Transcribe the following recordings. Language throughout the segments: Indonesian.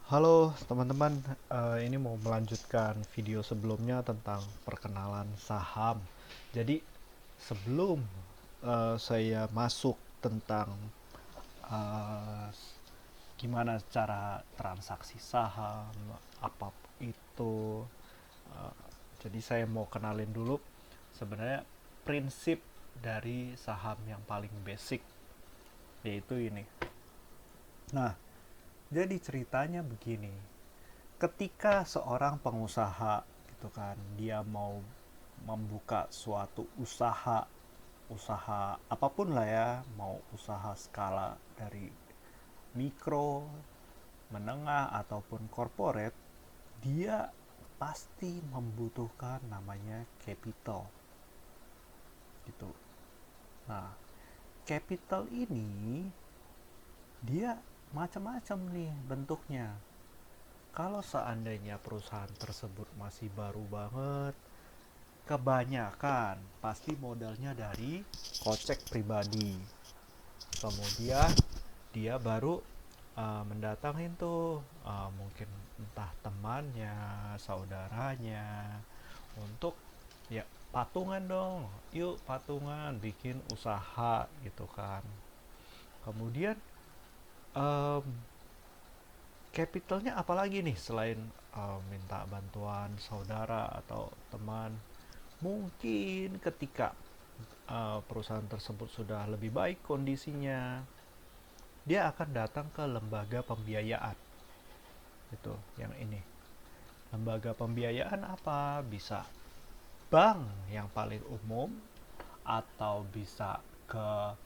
Halo teman-teman, ini mau melanjutkan video sebelumnya tentang perkenalan saham. Jadi sebelum saya masuk tentang eh, gimana cara transaksi saham, apa itu, eh, jadi saya mau kenalin dulu sebenarnya prinsip dari saham yang paling basic, yaitu ini. Nah, jadi ceritanya begini. Ketika seorang pengusaha gitu kan, dia mau membuka suatu usaha, usaha apapun lah ya, mau usaha skala dari mikro, menengah ataupun corporate, dia pasti membutuhkan namanya capital gitu. Nah, capital ini dia macam-macam nih bentuknya. Kalau seandainya perusahaan tersebut masih baru banget, kebanyakan pasti modalnya dari kocek pribadi. Kemudian dia baru mendatangin tuh mungkin entah temannya, saudaranya untuk ya patungan dong. Yuk patungan bikin usaha gitu kan. Kemudian um, capitalnya apalagi nih selain minta bantuan saudara atau teman. Mungkin ketika perusahaan tersebut sudah lebih baik kondisinya, dia akan datang ke lembaga pembiayaan. Itu yang ini. Lembaga pembiayaan apa? Bisa bank yang paling umum, atau bisa ke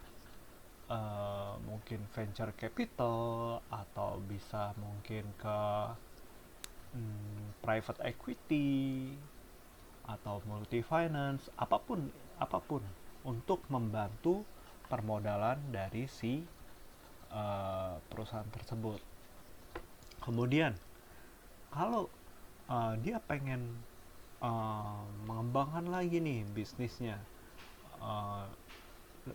mungkin venture capital, atau bisa mungkin ke private equity atau multi finance, apapun apapun untuk membantu permodalan dari si perusahaan tersebut. Kemudian kalau dia pengen mengembangkan lagi nih bisnisnya, uh,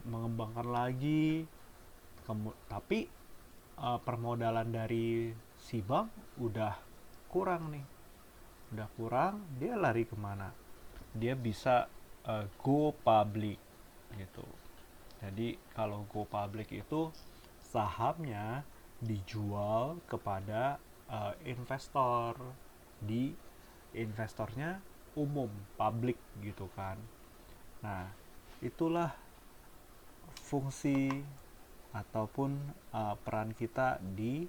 mengembangkan lagi, tapi permodalan dari si bank udah kurang nih, udah kurang, dia lari kemana? Dia bisa go public gitu. Jadi kalau go public itu sahamnya dijual kepada investor, di investornya umum, publik gitu kan. Nah, itulah fungsi ataupun peran kita di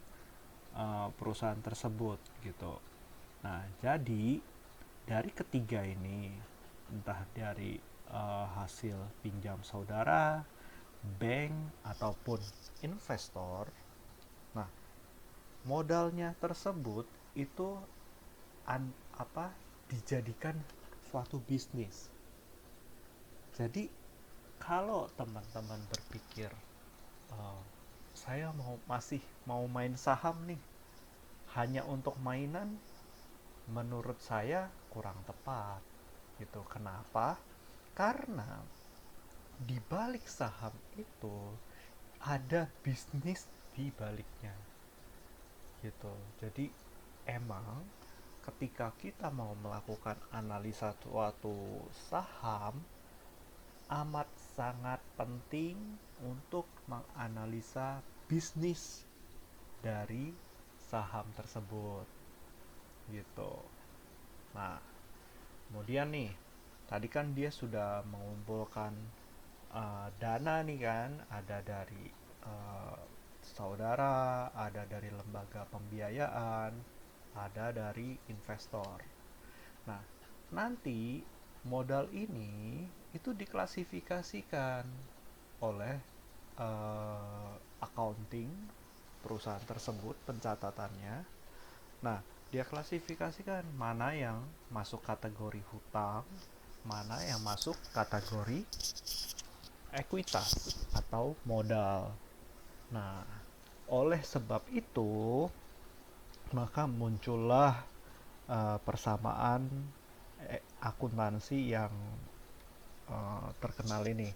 perusahaan tersebut gitu. Nah, jadi dari ketiga ini, entah dari hasil pinjam saudara, bank ataupun investor. Nah, modalnya tersebut itu apa dijadikan suatu bisnis. Jadi kalau teman-teman berpikir "Oh, saya masih mau main saham nih hanya untuk mainan", menurut saya kurang tepat gitu. Kenapa? Karena di balik saham itu ada bisnis di baliknya gitu. Jadi emang ketika kita mau melakukan analisa suatu saham, amat sangat penting untuk menganalisa bisnis dari saham tersebut gitu. Nah, kemudian nih, tadi kan dia sudah mengumpulkan dana nih kan, ada dari uh, saudara, ada dari lembaga pembiayaan, ada dari investor. Nah, nanti modal ini itu diklasifikasikan oleh uh, accounting perusahaan tersebut, pencatatannya. Nah, dia klasifikasikan mana yang masuk kategori hutang, mana yang masuk kategori ekuitas atau modal. Nah, oleh sebab itu, maka muncullah persamaan akuntansi yang terkenal ini.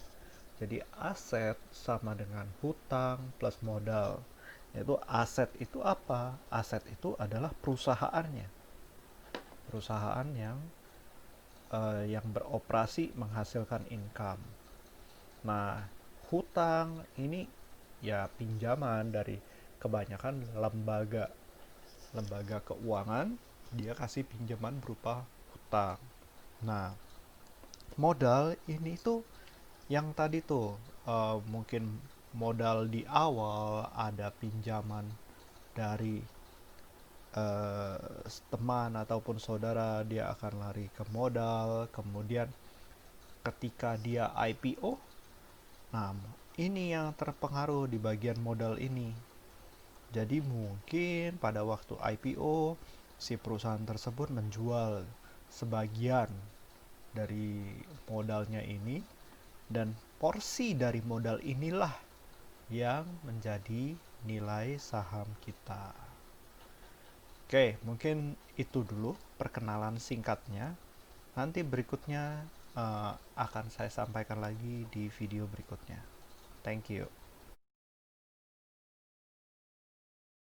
Jadi aset sama dengan hutang plus modal. Yaitu aset itu apa? Aset itu adalah perusahaannya. Perusahaan yang beroperasi menghasilkan income. Nah, hutang ini ya pinjaman dari kebanyakan lembaga keuangan, dia kasih pinjaman berupa hutang. Nah, modal ini tuh yang tadi tuh mungkin modal di awal ada pinjaman dari teman ataupun saudara, dia akan lari ke modal. Kemudian ketika dia IPO, nah ini yang terpengaruh di bagian modal ini. Jadi mungkin pada waktu IPO si perusahaan tersebut menjual sebagian dari modalnya ini, dan porsi dari modal inilah yang menjadi nilai saham kita. Oke, mungkin itu dulu perkenalan singkatnya. Nanti berikutnya akan saya sampaikan lagi di video berikutnya. Thank you.